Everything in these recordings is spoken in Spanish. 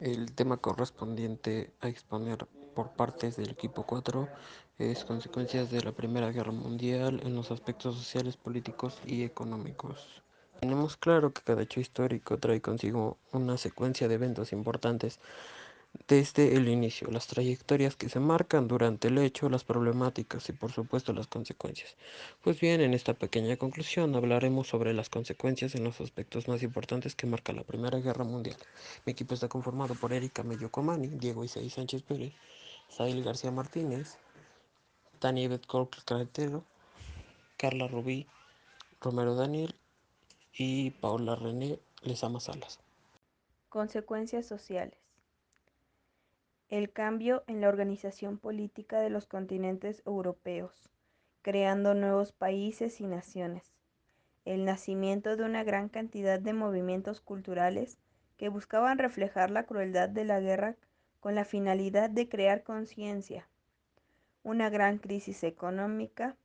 El tema correspondiente a exponer por partes del equipo 4 es consecuencias de la Primera Guerra Mundial en los aspectos sociales, políticos y económicos. Tenemos claro que cada hecho histórico trae consigo una secuencia de eventos importantes desde el inicio, las trayectorias que se marcan durante el hecho, las problemáticas y por supuesto las consecuencias. Pues bien, en esta pequeña conclusión hablaremos sobre las consecuencias en los aspectos más importantes que marca la Primera Guerra Mundial. Mi equipo está conformado por Erika Mello Comani, Diego Isaí Sánchez Pérez, Sail García Martínez, Tania Bet Carretero, Carla Rubí, Romero Daniel y Paola René Lezama Salas. Consecuencias sociales. El cambio en la organización política de los continentes europeos, creando nuevos países y naciones. El nacimiento de una gran cantidad de movimientos culturales que buscaban reflejar la crueldad de la guerra con la finalidad de crear conciencia. Una gran crisis económica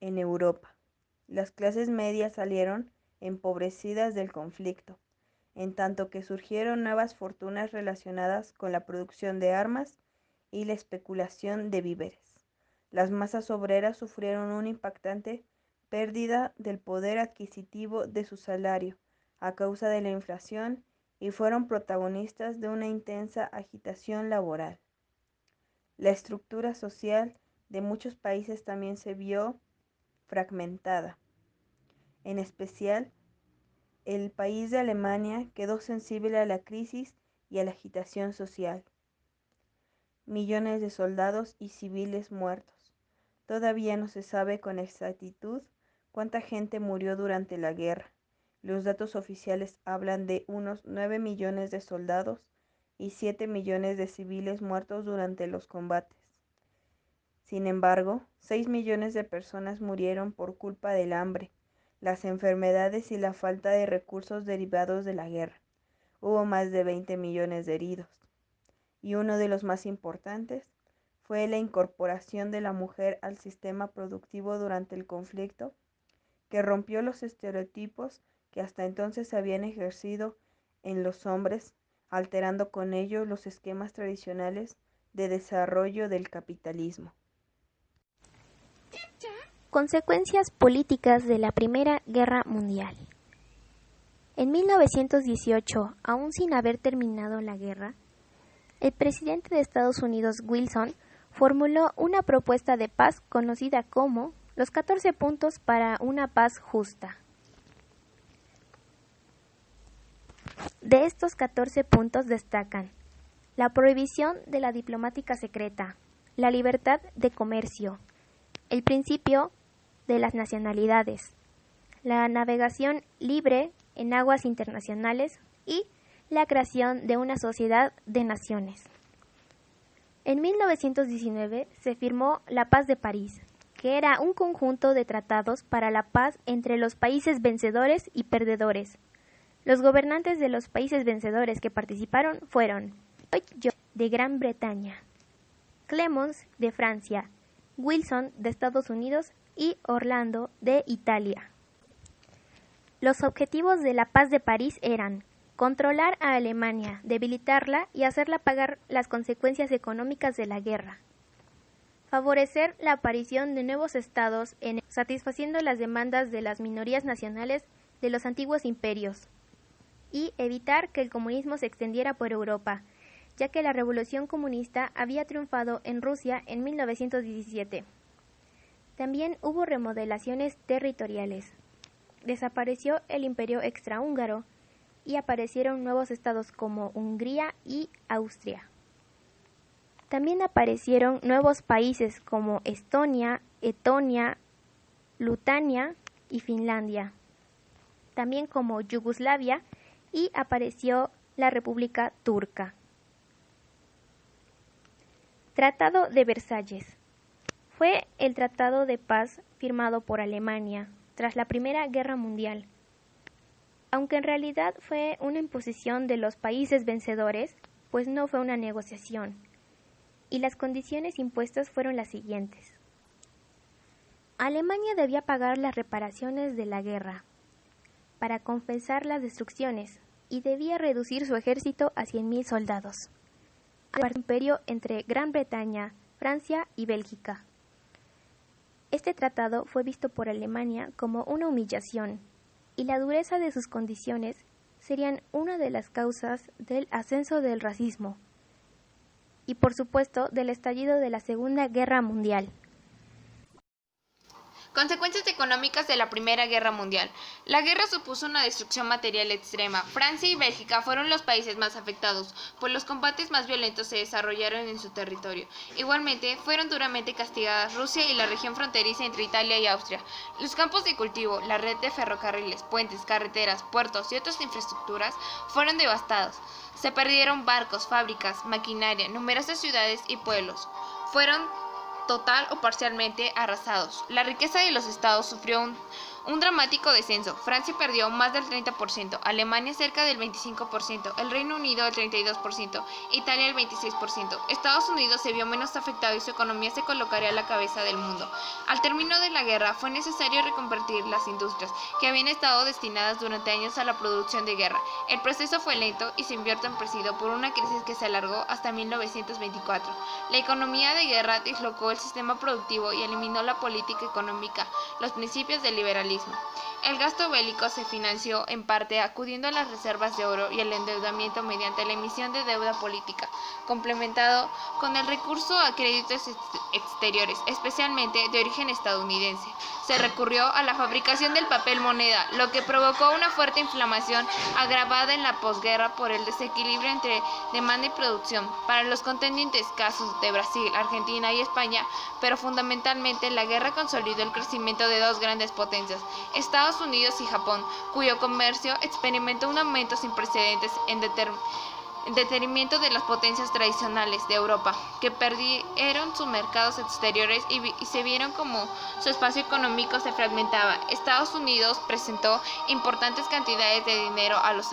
en Europa. Las clases medias salieron empobrecidas del conflicto, en tanto que surgieron nuevas fortunas relacionadas con la producción de armas y la especulación de víveres. Las masas obreras sufrieron una impactante pérdida del poder adquisitivo de su salario a causa de la inflación y fueron protagonistas de una intensa agitación laboral. La estructura social de muchos países también se vio fragmentada. En especial, el país de Alemania quedó sensible a la crisis y a la agitación social. Millones de soldados y civiles muertos. Todavía no se sabe con exactitud cuánta gente murió durante la guerra. Los datos oficiales hablan de unos 9 millones de soldados y 7 millones de civiles muertos durante los combates. Sin embargo, 6 millones de personas murieron por culpa del hambre, las enfermedades y la falta de recursos derivados de la guerra. Hubo más de 20 millones de heridos. Y uno de los más importantes fue la incorporación de la mujer al sistema productivo durante el conflicto, que rompió los estereotipos que hasta entonces se habían ejercido en los hombres, alterando con ello los esquemas tradicionales de desarrollo del capitalismo. Consecuencias políticas de la Primera Guerra Mundial. En 1918, aún sin haber terminado la guerra, el presidente de Estados Unidos, Wilson, formuló una propuesta de paz conocida como los 14 puntos para una paz justa. De estos 14 puntos destacan la prohibición de la diplomática secreta, la libertad de comercio, el principio de las nacionalidades, la navegación libre en aguas internacionales y la creación de una sociedad de naciones. En 1919 se firmó la Paz de París, que era un conjunto de tratados para la paz entre los países vencedores y perdedores. Los gobernantes de los países vencedores que participaron fueron Lloyd George de Gran Bretaña, Clemons de Francia, Wilson de Estados Unidos y Orlando de Italia. Los objetivos de la Paz de París eran controlar a Alemania, debilitarla y hacerla pagar las consecuencias económicas de la guerra. Favorecer la aparición de nuevos estados satisfaciendo las demandas de las minorías nacionales de los antiguos imperios. Y evitar que el comunismo se extendiera por Europa, ya que la revolución comunista había triunfado en Rusia en 1917. También hubo remodelaciones territoriales. Desapareció el imperio extrahúngaro y aparecieron nuevos estados como Hungría y Austria. También aparecieron nuevos países como Estonia, Letonia, Lutania y Finlandia, también como Yugoslavia, y apareció la República Turca. Tratado de Versalles. Fue el tratado de paz firmado por Alemania tras la Primera Guerra Mundial. Aunque en realidad fue una imposición de los países vencedores, pues no fue una negociación, y las condiciones impuestas fueron las siguientes. Alemania debía pagar las reparaciones de la guerra para compensar las destrucciones, y debía reducir su ejército a 100.000 soldados. Al imperio entre Gran Bretaña, Francia y Bélgica. Este tratado fue visto por Alemania como una humillación, y la dureza de sus condiciones serían una de las causas del ascenso del racismo y, por supuesto, del estallido de la Segunda Guerra Mundial. Consecuencias económicas de la Primera Guerra Mundial. La guerra supuso una destrucción material extrema. Francia y Bélgica fueron los países más afectados, pues los combates más violentos se desarrollaron en su territorio. Igualmente, fueron duramente castigadas Rusia y la región fronteriza entre Italia y Austria. Los campos de cultivo, la red de ferrocarriles, puentes, carreteras, puertos y otras infraestructuras fueron devastados. Se perdieron barcos, fábricas, maquinaria, numerosas ciudades y pueblos. Fueron total o parcialmente arrasados. La riqueza de los estados sufrió un dramático descenso. Francia perdió más del 30%, Alemania cerca del 25%, el Reino Unido el 32%, Italia el 26%. Estados Unidos se vio menos afectado y su economía se colocaría a la cabeza del mundo. Al término de la guerra fue necesario reconvertir las industrias que habían estado destinadas durante años a la producción de guerra. El proceso fue lento y se vio entorpecido por una crisis que se alargó hasta 1924. La economía de guerra dislocó el sistema productivo y eliminó la política económica, los principios del liberalismo. El gasto bélico se financió en parte acudiendo a las reservas de oro y el endeudamiento mediante la emisión de deuda política, complementado con el recurso a créditos exteriores, especialmente de origen estadounidense. Se recurrió a la fabricación del papel moneda, lo que provocó una fuerte inflación agravada en la posguerra por el desequilibrio entre demanda y producción para los contendientes casos de Brasil, Argentina y España, pero fundamentalmente la guerra consolidó el crecimiento de dos grandes potencias, Estados Unidos y Japón, cuyo comercio experimentó un aumento sin precedentes en detrimento de las potencias tradicionales de Europa, que perdieron sus mercados exteriores y se vieron como su espacio económico se fragmentaba. Estados Unidos presentó importantes cantidades de dinero a los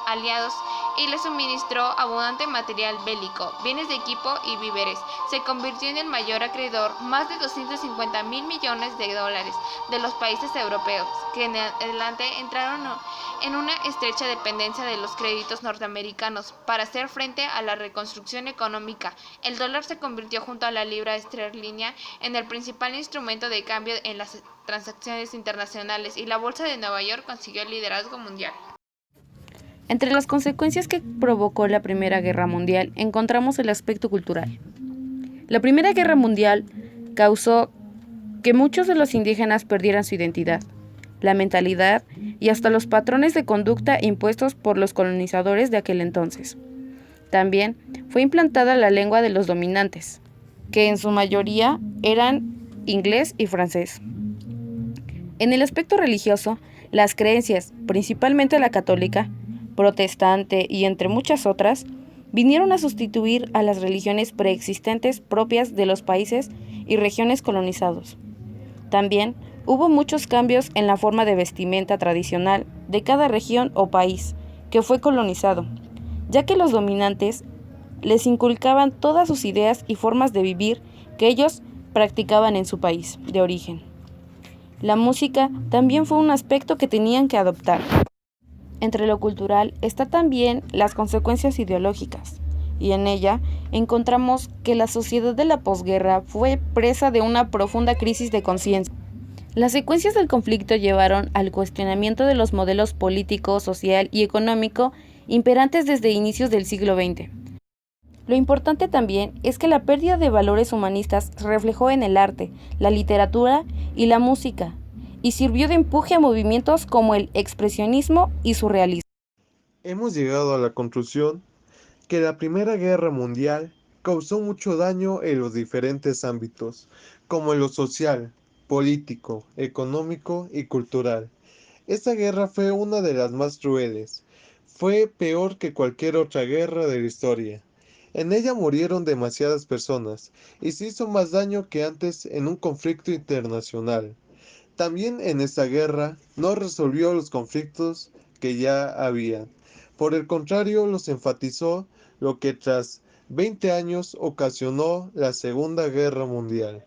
aliados y les suministró abundante material bélico, bienes de equipo y víveres. Se convirtió en el mayor acreedor, más de 250.000 millones de dólares de los países europeos, que en adelante entraron en una estrecha dependencia de los créditos norteamericanos para hacer frente a la reconstrucción económica. El dólar se convirtió junto a la libra esterlina en el principal instrumento de cambio en las transacciones internacionales y la bolsa de Nueva York consiguió el liderazgo mundial. Entre las consecuencias que provocó la Primera Guerra Mundial encontramos el aspecto cultural. La Primera Guerra Mundial causó que muchos de los indígenas perdieran su identidad, la mentalidad y hasta los patrones de conducta impuestos por los colonizadores de aquel entonces. También fue implantada la lengua de los dominantes, que en su mayoría eran inglés y francés. En el aspecto religioso, las creencias, principalmente la católica, protestante y entre muchas otras, vinieron a sustituir a las religiones preexistentes propias de los países y regiones colonizados. También hubo muchos cambios en la forma de vestimenta tradicional de cada región o país que fue colonizado, ya que los dominantes les inculcaban todas sus ideas y formas de vivir que ellos practicaban en su país de origen. La música también fue un aspecto que tenían que adoptar. Entre lo cultural está también las consecuencias ideológicas, y en ella encontramos que la sociedad de la posguerra fue presa de una profunda crisis de conciencia. Las secuencias del conflicto llevaron al cuestionamiento de los modelos político, social y económico imperantes desde inicios del siglo XX. Lo importante también es que la pérdida de valores humanistas se reflejó en el arte, la literatura y la música, y sirvió de empuje a movimientos como el expresionismo y surrealismo. Hemos llegado a la conclusión que la Primera Guerra Mundial causó mucho daño en los diferentes ámbitos, como en lo social, político, económico y cultural. Esta guerra fue una de las más crueles. Fue peor que cualquier otra guerra de la historia. En ella murieron demasiadas personas y se hizo más daño que antes en un conflicto internacional. También en esta guerra no resolvió los conflictos que ya había. Por el contrario, los enfatizó, lo que tras 20 años ocasionó la Segunda Guerra Mundial.